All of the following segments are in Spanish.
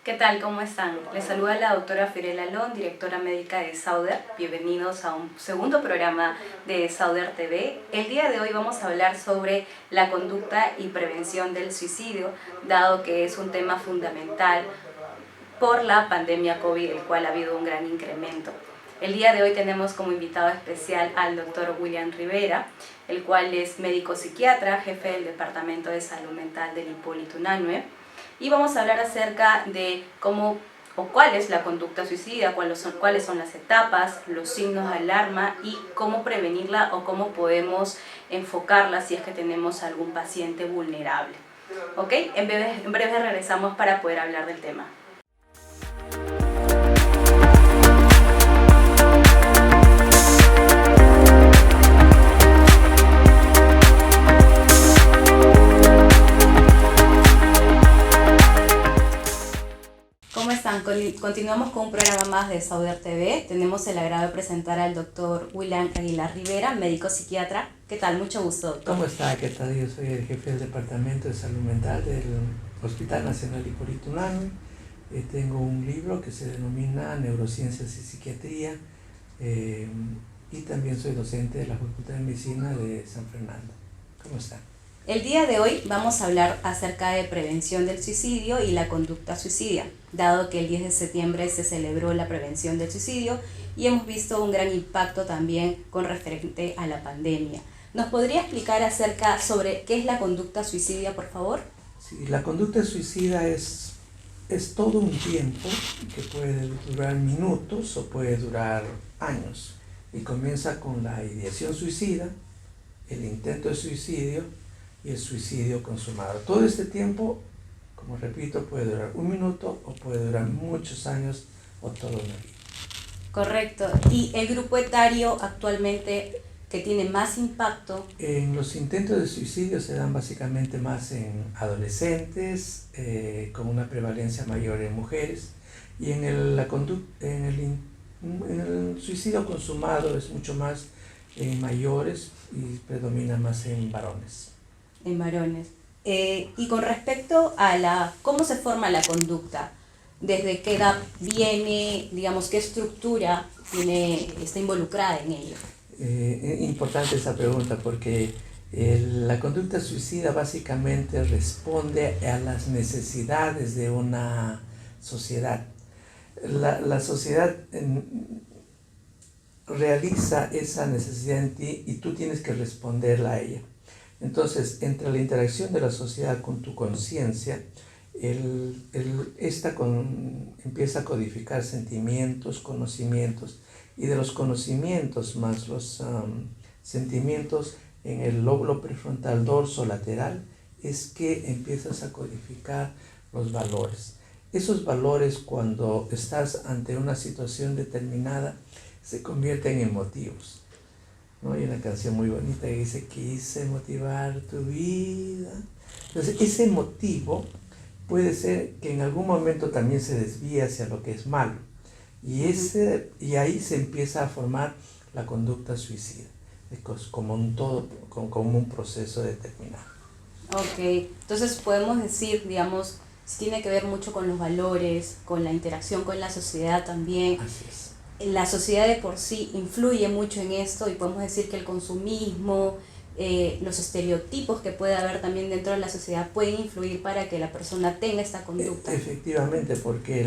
¿Qué tal? ¿Cómo están? Les saluda la doctora Fiorella Alón, directora médica de Sauder. Bienvenidos a un segundo programa de Sauder TV. El día de hoy vamos a hablar sobre la conducta y prevención del suicidio, dado que es un tema fundamental por la pandemia COVID, el cual ha habido un gran incremento. El día de hoy tenemos como invitado especial al doctor William Rivera, el cual es médico psiquiatra, jefe del Departamento de Salud Mental del Hipólito Unanue. Y vamos a hablar acerca de cómo o cuál es la conducta suicida, cuáles son las etapas, los signos de alarma y cómo prevenirla o cómo podemos enfocarla si es que tenemos algún paciente vulnerable. ¿Ok? En breve regresamos para poder hablar del tema. ¿Cómo están? Continuamos con un programa más de Sauder TV. Tenemos el agrado de presentar al doctor William Aguilar Rivera, médico psiquiatra. ¿Qué tal? Mucho gusto, doctor. ¿Cómo está? ¿Qué tal? Yo soy el jefe del Departamento de Salud Mental del Hospital Nacional Hipólito Unanue. Tengo un libro que se denomina Neurociencias y Psiquiatría y también soy docente de la Facultad de Medicina de San Fernando. ¿Cómo está? El día de hoy vamos a hablar acerca de prevención del suicidio y la conducta suicida, dado que el 10 de septiembre se celebró la prevención del suicidio y hemos visto un gran impacto también con referente a la pandemia. ¿Nos podría explicar acerca sobre qué es la conducta suicida, por favor? Sí, la conducta suicida es todo un tiempo que puede durar minutos o puede durar años y comienza con la ideación suicida, el intento de suicidio y el suicidio consumado. Todo este tiempo, como repito, puede durar un minuto o puede durar muchos años o toda una vida. Correcto. ¿Y el grupo etario actualmente que tiene más impacto? En los intentos de suicidio se dan básicamente más en adolescentes, con una prevalencia mayor en mujeres, y en el suicidio consumado es mucho más en mayores y predomina más en varones. En varones. Y con respecto a cómo se forma la conducta, ¿desde qué edad viene, digamos, qué estructura está involucrada en ello? Importante esa pregunta porque la conducta suicida básicamente responde a las necesidades de una sociedad. La sociedad realiza esa necesidad en ti y tú tienes que responderla a ella. Entonces, entre la interacción de la sociedad con tu conciencia, empieza a codificar sentimientos, conocimientos, y de los conocimientos más los sentimientos en el lóbulo prefrontal dorso lateral es que empiezas a codificar los valores. Esos valores, cuando estás ante una situación determinada, se convierten en motivos. ¿No? Hay una canción muy bonita que dice: quise motivar tu vida. Entonces, ese motivo puede ser que en algún momento también se desvíe hacia lo que es malo. Y ahí se empieza a formar la conducta suicida, como un proceso determinado. Ok, entonces podemos decir, digamos, si tiene que ver mucho con los valores, con la interacción con la sociedad también. Así es. La sociedad de por sí influye mucho en esto y podemos decir que el consumismo, los estereotipos que puede haber también dentro de la sociedad pueden influir para que la persona tenga esta conducta. Efectivamente, porque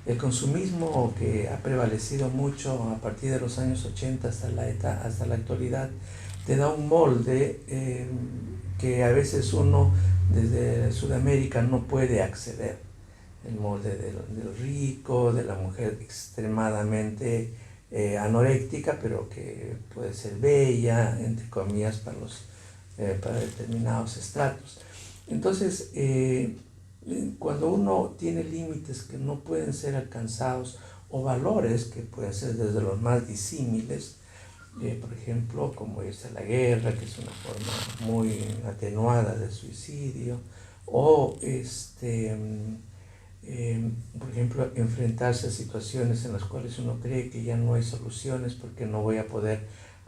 el consumismo que ha prevalecido mucho a partir de los años 80 hasta la actualidad te da un molde que a veces uno desde Sudamérica no puede acceder. El molde del rico, de la mujer extremadamente anoréctica, pero que puede ser bella, entre comillas, para determinados estratos. Entonces, cuando uno tiene límites que no pueden ser alcanzados o valores que pueden ser desde los más disímiles, por ejemplo, como irse a la guerra, que es una forma muy atenuada de suicidio, o por ejemplo, enfrentarse a situaciones en las cuales uno cree que ya no hay soluciones porque no voy a poder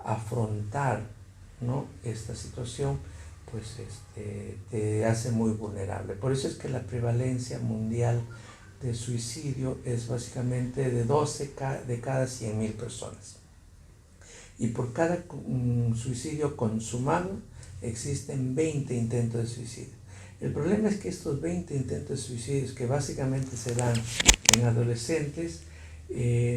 afrontar, ¿no?, esta situación, pues te hace muy vulnerable. Por eso es que la prevalencia mundial de suicidio es básicamente de 12 de cada 100.000 personas. Y por cada suicidio consumado existen 20 intentos de suicidio. El problema es que estos 20 intentos de suicidios, que básicamente se dan en adolescentes,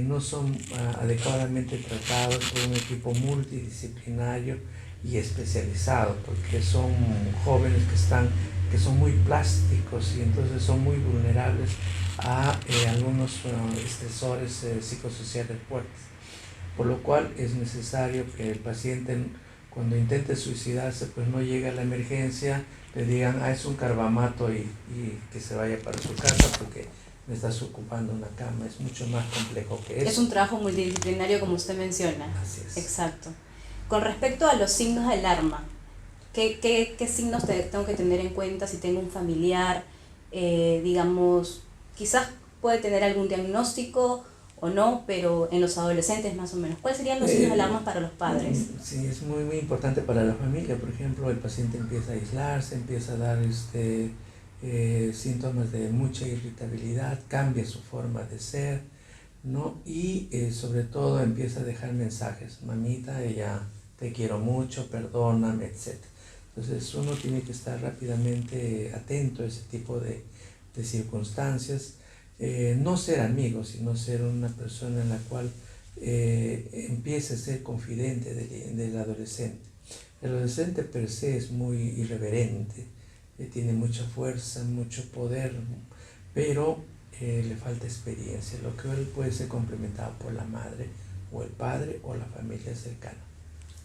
no son adecuadamente tratados por un equipo multidisciplinario y especializado, porque son jóvenes que son muy plásticos y entonces son muy vulnerables a algunos estresores psicosociales fuertes. Por lo cual es necesario que el paciente, cuando intente suicidarse, pues no llegue a la emergencia, le digan, es un carbamato y que se vaya para su casa porque me estás ocupando una cama. Es mucho más complejo que eso. Es un trabajo multidisciplinario, como usted menciona. Así es. Exacto. Con respecto a los signos de alarma, ¿qué signos tengo que tener en cuenta si tengo un familiar, digamos, quizás puede tener algún diagnóstico o no, pero en los adolescentes más o menos? ¿Cuáles serían los signos de alarma para los padres? Sí, es muy, muy importante para la familia. Por ejemplo, el paciente empieza a aislarse, empieza a dar síntomas de mucha irritabilidad, cambia su forma de ser, ¿no? Y sobre todo empieza a dejar mensajes, mamita, te quiero mucho, perdóname, etc. Entonces uno tiene que estar rápidamente atento a ese tipo de circunstancias. No ser amigo, sino ser una persona en la cual empiece a ser confidente del adolescente. El adolescente per se es muy irreverente, tiene mucha fuerza, mucho poder, pero le falta experiencia, lo que él puede ser complementado por la madre o el padre o la familia cercana.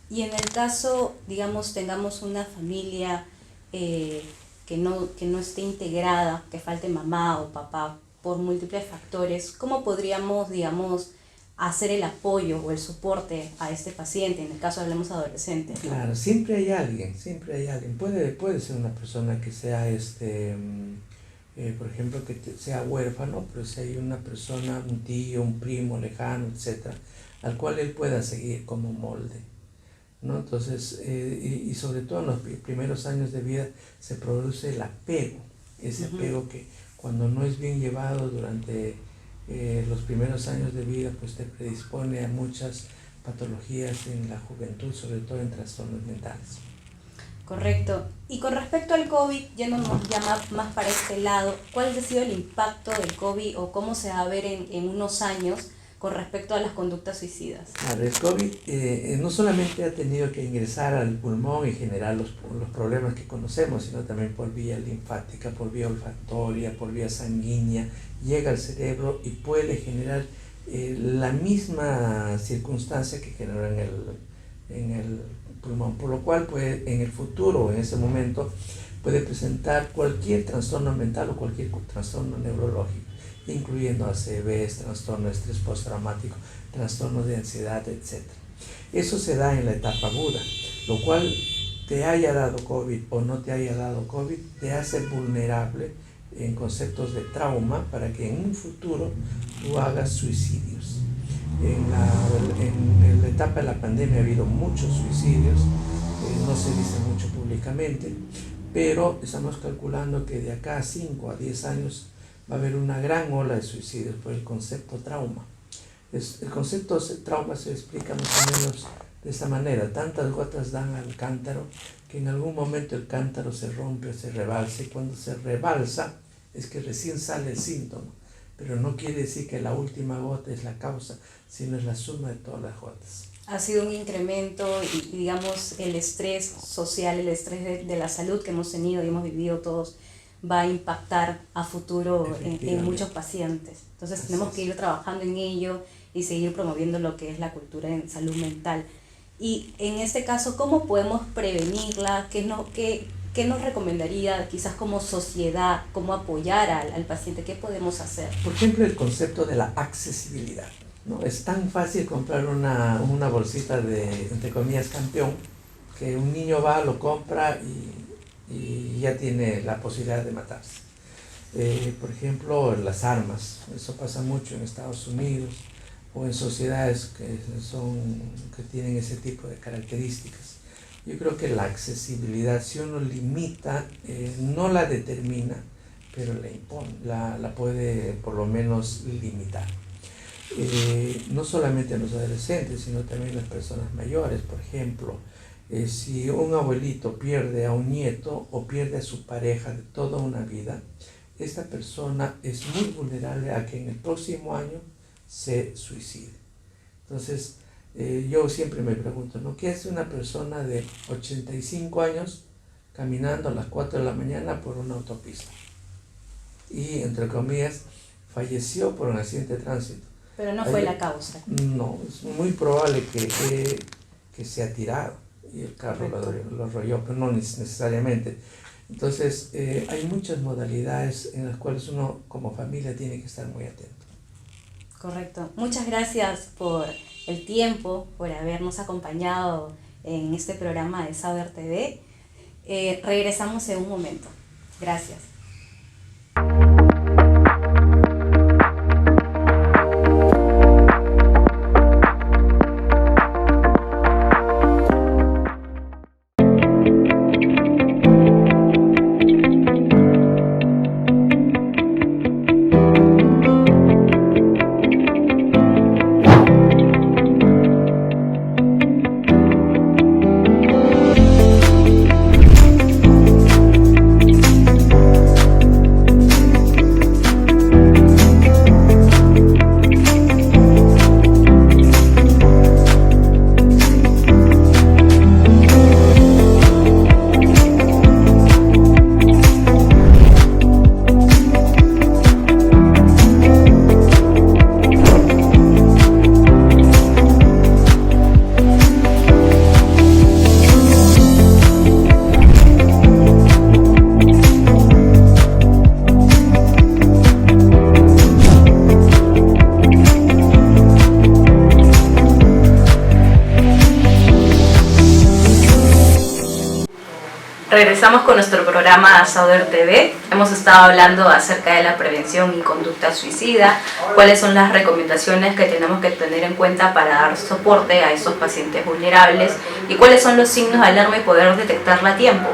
Y en el caso, digamos, tengamos una familia que no esté integrada, que falte mamá o papá por múltiples factores, ¿cómo podríamos, digamos, hacer el apoyo o el soporte a este paciente? En el caso hablemos adolescentes, ¿no? Claro, siempre hay alguien. Puede ser una persona que sea, por ejemplo, que sea huérfano, pero si hay una persona, un tío, un primo lejano, etcétera, al cual él pueda seguir como molde, ¿no? Entonces, y sobre todo en los primeros años de vida se produce el apego, ese apego que cuando no es bien llevado durante los primeros años de vida, pues te predispone a muchas patologías en la juventud, sobre todo en trastornos mentales. Correcto. Y con respecto al COVID, yéndonos ya más para este lado, ¿cuál ha sido el impacto del COVID o cómo se va a ver en unos años con respecto a las conductas suicidas? Claro, el COVID no solamente ha tenido que ingresar al pulmón y generar los problemas que conocemos, sino también por vía linfática, por vía olfatoria, por vía sanguínea, llega al cerebro y puede generar la misma circunstancia que generó en el pulmón, por lo cual puede, en el futuro, en ese momento, puede presentar cualquier trastorno mental o cualquier trastorno neurológico, incluyendo ACVs, trastorno de estrés postraumático, trastornos de ansiedad, etc. Eso se da en la etapa aguda, lo cual te haya dado COVID o no te haya dado COVID, te hace vulnerable en conceptos de trauma para que en un futuro tú hagas suicidios. En la etapa de la pandemia ha habido muchos suicidios, no se dice mucho públicamente, pero estamos calculando que de acá a 5 a 10 años va a haber una gran ola de suicidios por el concepto trauma. El concepto de trauma se explica más o menos de esta manera: tantas gotas dan al cántaro que en algún momento el cántaro se rompe o se rebalsa, y cuando se rebalsa es que recién sale el síntoma, pero no quiere decir que la última gota es la causa, sino es la suma de todas las gotas. Ha sido un incremento y digamos el estrés social, el estrés de la salud que hemos tenido y hemos vivido todos va a impactar a futuro en muchos pacientes. Entonces tenemos que ir trabajando en ello y seguir promoviendo lo que es la cultura en salud mental. Y en este caso, ¿cómo podemos prevenirla? ¿Qué nos recomendaría quizás como sociedad? ¿Cómo apoyar al paciente? ¿Qué podemos hacer? Por ejemplo, el concepto de la accesibilidad, ¿no? Es tan fácil comprar una bolsita de, entre comillas, campeón, que un niño va, lo compra y ya tiene la posibilidad de matarse. Por ejemplo, las armas, eso pasa mucho en Estados Unidos o en sociedades que tienen ese tipo de características. Yo creo que la accesibilidad, si uno limita, no la determina, pero la impone, la puede por lo menos limitar. No solamente en los adolescentes, sino también en las personas mayores. Por ejemplo, si un abuelito pierde a un nieto o pierde a su pareja de toda una vida, esta persona es muy vulnerable a que en el próximo año se suicide. Entonces, yo siempre me pregunto, ¿no? ¿Qué hace una persona de 85 años caminando a las 4 de la mañana por una autopista? Y, entre comillas, falleció por un accidente de tránsito. Pero no fue la causa. No, es muy probable que se ha tirado y el carro lo arrolló, pero no necesariamente. Entonces, hay muchas modalidades en las cuales uno como familia tiene que estar muy atento. Correcto. Muchas gracias por el tiempo, por habernos acompañado en este programa de Sauder TV. Regresamos en un momento. Gracias. Regresamos con nuestro programa Sauder TV. Hemos estado hablando acerca de la prevención y conducta suicida, cuáles son las recomendaciones que tenemos que tener en cuenta para dar soporte a esos pacientes vulnerables y cuáles son los signos de alarma y poder detectarla a tiempo.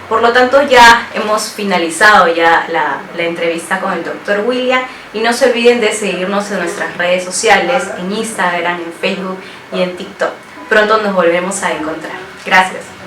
Por lo tanto, ya hemos finalizado ya la entrevista con el Dr. William y no se olviden de seguirnos en nuestras redes sociales, en Instagram, en Facebook y en TikTok. Pronto nos volvemos a encontrar. Gracias.